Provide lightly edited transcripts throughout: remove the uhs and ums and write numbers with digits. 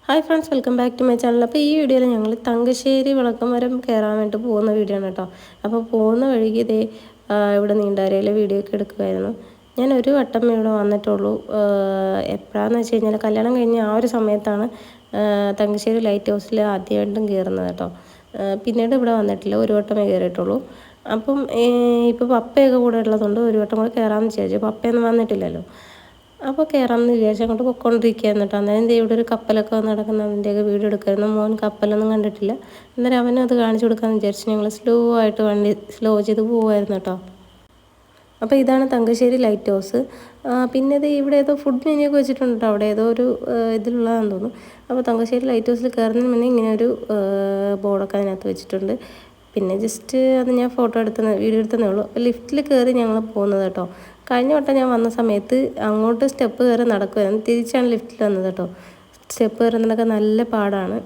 Hi friends, welcome back to my channel. അപ്പോൾ ഈ വീഡിയോയിൽ ഞങ്ങൾ തങ്കശ്ശേരി വിളക്കുമരം കയറാൻ വേണ്ടി പോകുന്ന വീഡിയോ ആണ് കേട്ടോ. അപ്പോൾ പോകുന്ന വഴിക്ക് ഇതേ ഇവിടെ നീണ്ടാരയിലെ വീഡിയോ ഒക്കെ എടുക്കുമായിരുന്നു. ഞാൻ ഒരു വട്ടം ഇവിടെ വന്നിട്ടുള്ളൂ. എപ്പോഴാണെന്ന് വെച്ച് കഴിഞ്ഞാൽ കല്യാണം കഴിഞ്ഞ ആ ഒരു സമയത്താണ് തങ്കശ്ശേരി ലൈറ്റ് ഹൗസിൽ ആദ്യമായിട്ടും കയറുന്നത് കേട്ടോ. പിന്നീട് ഇവിടെ വന്നിട്ടില്ല, ഒരു വട്ടമേ കയറിയിട്ടുള്ളൂ. അപ്പം ഇപ്പോൾ പപ്പയൊക്കെ കൂടെ ഉള്ളതുകൊണ്ട് ഒരു വട്ടം കൂടെ കയറാമെന്ന് വിചാരിച്ചു. പപ്പയൊന്നും വന്നിട്ടില്ലല്ലോ. അപ്പോൾ കയറാമെന്ന് വിചാരിച്ചു അങ്ങോട്ട് പൊയ്ക്കൊണ്ടിരിക്കുകയായിരുന്നു കേട്ടോ. അന്നേരം ഇവിടെ ഒരു കപ്പലൊക്കെ വന്ന് നടക്കുന്നതിൻ്റെയൊക്കെ വീഡിയോ എടുക്കായിരുന്നു. മോൻ കപ്പലൊന്നും കണ്ടിട്ടില്ല. അന്നേരം അവനും അത് കാണിച്ചു കൊടുക്കാമെന്ന് വിചാരിച്ചു ഞങ്ങൾ സ്ലോ ആയിട്ട് വണ്ടി സ്ലോ ചെയ്ത് പോകുമായിരുന്നു കേട്ടോ. അപ്പോൾ ഇതാണ് തങ്കശ്ശേരി ലൈറ്റ് ഹൗസ്. പിന്നെ ഇത് ഇവിടെ ഏതോ ഫുഡ് മെനു ഒക്കെ വെച്ചിട്ടുണ്ട് കേട്ടോ. അവിടെ ഏതോ ഒരു ഇതിലുള്ളതാണെന്ന് തോന്നുന്നു. അപ്പോൾ തങ്കശ്ശേരി ലൈറ്റ് ഹൗസിൽ കയറുന്നതിന് മുന്നേ ഇങ്ങനെ ഒരു ബോർഡൊക്കെ അതിനകത്ത് വെച്ചിട്ടുണ്ട്. പിന്നെ ജസ്റ്റ് അത് ഞാൻ ഫോട്ടോ വീഡിയോ എടുത്തതേ ഉള്ളൂ. ലിഫ്റ്റിൽ കയറി ഞങ്ങൾ പോകുന്നത് കേട്ടോ. കഴിഞ്ഞ വട്ടം ഞാൻ വന്ന സമയത്ത് അങ്ങോട്ട് സ്റ്റെപ്പ് കയറി നടക്കുമായിരുന്നു, തിരിച്ചാണ് ലിഫ്റ്റിൽ വന്നത് കേട്ടോ. സ്റ്റെപ്പ് കയറുന്നതൊക്കെ നല്ല പാടാണ്.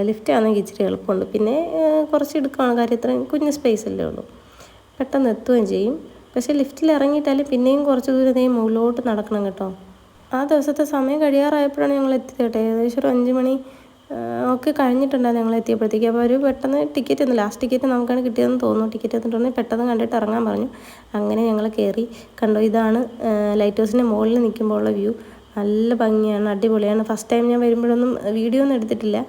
ലിഫ്റ്റ് ആണെങ്കിൽ ഇച്ചിരി എളുപ്പമുണ്ട്. പിന്നെ കുറച്ച് എടുക്കുകയാണ് കാര്യം, ഇത്രയും കുഞ്ഞ് സ്പേസ് അല്ലേ ഉള്ളൂ, പെട്ടെന്ന് എത്തുകയും ചെയ്യും. പക്ഷേ ലിഫ്റ്റിൽ ഇറങ്ങിയിട്ടാൽ പിന്നെയും കുറച്ച് ദൂരം മുകളിലോട്ട് നടക്കണം കേട്ടോ. ആ ദിവസത്തെ സമയം കഴിയാറായപ്പോഴാണ് ഞങ്ങൾ എത്തിയത് കേട്ടോ. ഏകദേശം ഒരു 5 മണി ഒക്കെ കഴിഞ്ഞിട്ടുണ്ടായിരുന്നു ഞങ്ങൾ എത്തിയപ്പോഴത്തേക്ക്. അപ്പോൾ അവർ പെട്ടെന്ന് ടിക്കറ്റ് ഒന്നും ലാസ്റ്റ് ടിക്കറ്റ് നമുക്കാണ് കിട്ടിയതെന്ന് തോന്നുന്നു. ടിക്കറ്റ് എന്നിട്ടുണ്ടെങ്കിൽ പെട്ടെന്ന് കണ്ടിട്ട് ഇറങ്ങാൻ പറഞ്ഞു. അങ്ങനെ ഞങ്ങൾ കയറി കണ്ടോ. ഇതാണ് ലൈറ്റ് ഹൗസിൻ്റെ മുകളിൽ നിൽക്കുമ്പോൾ ഉള്ള വ്യൂ. നല്ല ഭംഗിയാണ്, അടിപൊളിയാണ്. ഫസ്റ്റ് ടൈം ഞാൻ വരുമ്പോഴൊന്നും വീഡിയോ ഒന്നും എടുത്തിട്ടില്ല.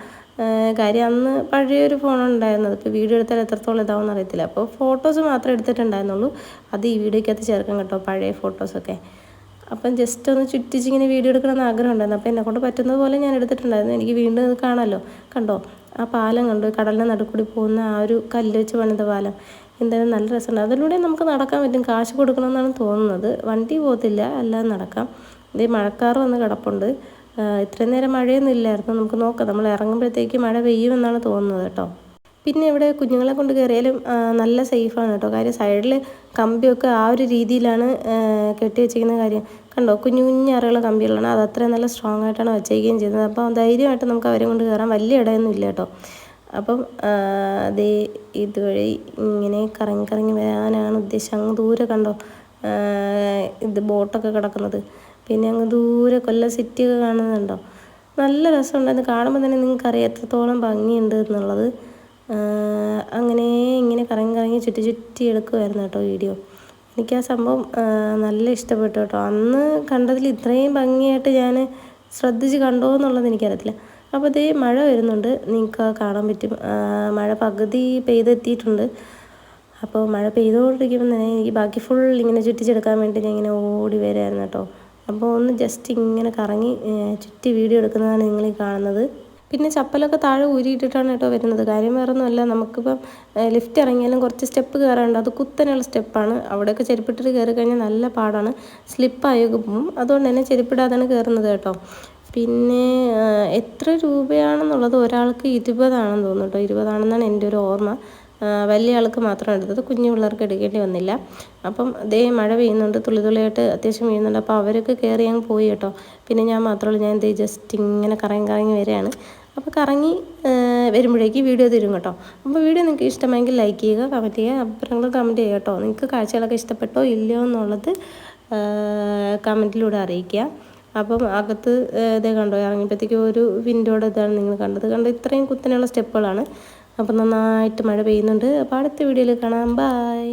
കാര്യം അന്ന് പഴയൊരു ഫോണുണ്ടായിരുന്നത്. ഇപ്പോൾ വീഡിയോ എടുത്താൽ എത്രത്തോളം ഇതാവുമെന്ന് അറിയത്തില്ല. അപ്പോൾ ഫോട്ടോസ് മാത്രമേ എടുത്തിട്ടുണ്ടായിരുന്നുള്ളൂ. അത് ഈ വീഡിയോയ്ക്കകത്ത് ചേർക്കാം കേട്ടോ, പഴയ ഫോട്ടോസൊക്കെ. അപ്പം ജസ്റ്റ് ഒന്ന് ചുറ്റിച്ചിങ്ങനെ വീഡിയോ എടുക്കണമെന്ന് ആഗ്രഹം ഉണ്ടായിരുന്നു. അപ്പോൾ എന്നെക്കൊണ്ട് പറ്റുന്നത് പോലെ ഞാൻ എടുത്തിട്ടുണ്ടായിരുന്നു. എനിക്ക് വീണ്ടും ഇത് കാണാമല്ലോ. കണ്ടോ ആ പാലം കണ്ടോ, കടലിൻ്റെ നടുക്കൂടി പോകുന്ന ആ ഒരു കല്ല് വെച്ച് പണിത പാലം. എന്തായാലും നല്ല രസമുണ്ട്. അതിലൂടെ നമുക്ക് നടക്കാൻ പറ്റും. കാശ് കൊടുക്കണമെന്നാണ് തോന്നുന്നത്. വണ്ടി പോകത്തില്ല, അല്ലാതെ നടക്കാം. ഇത് മഴക്കാർ വന്ന് കിടപ്പുണ്ട്. ഇത്രയും നേരം മഴയൊന്നും ഇല്ലായിരുന്നു. നമുക്ക് നോക്കാം, നമ്മൾ ഇറങ്ങുമ്പോഴത്തേക്ക് മഴ പെയ്യുമെന്നാണ് തോന്നുന്നത് കേട്ടോ. പിന്നെ ഇവിടെ കുഞ്ഞുങ്ങളെ കൊണ്ട് കയറിയാലും നല്ല സേഫാണ് കേട്ടോ. കാര്യം സൈഡിൽ കമ്പിയൊക്കെ ആ ഒരു രീതിയിലാണ് കെട്ടി വെച്ചിരിക്കുന്ന. കാര്യം കണ്ടോ, കുഞ്ഞു കുഞ്ഞു അറയുള്ള കമ്പികളാണ്. അത് അത്രയും നല്ല സ്ട്രോങ് ആയിട്ടാണ് വെച്ചേക്കുകയും ചെയ്യുന്നത്. അപ്പോൾ ധൈര്യമായിട്ട് നമുക്ക് അവരെ കൊണ്ട് കയറാൻ വലിയ ഇടയൊന്നും ഇല്ല കേട്ടോ. അപ്പം അതേ ഇതുവഴി ഇങ്ങനെ കറങ്ങി കറങ്ങി വരാനാണ് ഉദ്ദേശം. അങ്ങ് ദൂരെ കണ്ടോ ഇത് ബോട്ടൊക്കെ കിടക്കുന്നത്. പിന്നെ അങ്ങ് ദൂരെ കൊല്ലം സിറ്റിയൊക്കെ കാണുന്നുണ്ടോ. നല്ല രസമുണ്ടായിരുന്നു. കാണുമ്പോൾ തന്നെ നിങ്ങൾക്കറിയാം എത്രത്തോളം ഭംഗിയുണ്ട് എന്നുള്ളത്. അങ്ങനെ ഇങ്ങനെ കറങ്ങി കറങ്ങി ചുറ്റി ചുറ്റി എടുക്കുമായിരുന്നു കേട്ടോ വീഡിയോ. എനിക്ക് ആ സംഭവം നല്ല ഇഷ്ടപ്പെട്ടു കേട്ടോ. അന്ന് കണ്ടതിൽ ഇത്രയും ഭംഗിയായിട്ട് ഞാൻ ശ്രദ്ധിച്ച് കണ്ടോ എന്നുള്ളത് എനിക്കറിയത്തില്ല. അപ്പോൾ ഇതേ മഴ വരുന്നുണ്ട്, നിങ്ങൾക്ക് കാണാൻ പറ്റും. മഴ പകുതി പെയ്തെത്തിയിട്ടുണ്ട്. അപ്പോൾ മഴ പെയ്തുകൊണ്ടിരിക്കുമ്പോൾ തന്നെ എനിക്ക് ബാക്കി ഫുൾ ഇങ്ങനെ ചുറ്റിച്ചെടുക്കാൻ വേണ്ടി ഞാൻ ഇങ്ങനെ ഓടി വരായിരുന്നു കേട്ടോ. അപ്പോൾ ഒന്ന് ജസ്റ്റ് ഇങ്ങനെ കറങ്ങി ചുറ്റി വീഡിയോ എടുക്കുന്നതാണ് നിങ്ങളീ കാണുന്നത്. പിന്നെ ചപ്പലൊക്കെ താഴെ ഊരിയിട്ടിട്ടാണ് കേട്ടോ വരുന്നത്. കാര്യം വേറെ ഒന്നുമല്ല, നമുക്കിപ്പം ലിഫ്റ്റ് ഇറങ്ങിയാലും കുറച്ച് സ്റ്റെപ്പ് കയറാനുണ്ട്. അത് കുത്തനെയുള്ള സ്റ്റെപ്പാണ്. അവിടെയൊക്കെ ചെരുപ്പിട്ടിട്ട് കയറി കഴിഞ്ഞാൽ നല്ല പാടാണ്, സ്ലിപ്പായൊക്കെ പോകും. അതുകൊണ്ട് തന്നെ ചെരുപ്പിടാതാണ് കയറുന്നത് കേട്ടോ. പിന്നെ എത്ര രൂപയാണെന്നുള്ളത് ഒരാൾക്ക് 20 തോന്നുന്നു കേട്ടോ. 20 എൻ്റെ ഒരു ഓർമ്മ. വലിയ ആൾക്ക് മാത്രം എടുത്തത്, കുഞ്ഞു പിള്ളേർക്ക് എടുക്കേണ്ടി വന്നില്ല. അപ്പം ദേ മഴ പെയ്യുന്നുണ്ട്, തുള്ളി തുള്ളിയായിട്ട് അത്യാവശ്യം വീഴുന്നുണ്ട്. അപ്പോൾ അവരൊക്കെ കയറി അങ്ങ് പോയി കേട്ടോ. പിന്നെ ഞാൻ മാത്രമല്ല, ഞാൻ ദേ ജസ്റ്റ് ഇങ്ങനെ കറങ്ങി കറങ്ങി വരികയാണ്. അപ്പോൾ കറങ്ങി വരുമ്പോഴേക്ക് വീഡിയോ തരും കേട്ടോ. അപ്പോൾ വീഡിയോ നിങ്ങൾക്ക് ഇഷ്ടമെങ്കിൽ ലൈക്ക് ചെയ്യുക, കമൻറ്റ് ചെയ്യുക, അഭിപ്രായങ്ങൾ കമൻറ്റ് ചെയ്യുക കേട്ടോ. നിങ്ങൾക്ക് കാഴ്ചകളൊക്കെ ഇഷ്ടപ്പെട്ടോ ഇല്ലയോ എന്നുള്ളത് കമൻറ്റിലൂടെ അറിയിക്കുക. അപ്പം അകത്ത് ഇതേ കണ്ടോ, ഇറങ്ങിയപ്പോഴത്തേക്കും ഒരു വിൻഡോയുടെ ഇതാണ് നിങ്ങൾ കണ്ടത്. കണ്ടോ, ഇത്രയും കുത്തനെയുള്ള സ്റ്റെപ്പുകളാണ്. അപ്പം നന്നായിട്ട് മഴ പെയ്യുന്നുണ്ട്. അപ്പോൾ അടുത്ത വീഡിയോയിൽ കാണാം. ബൈ.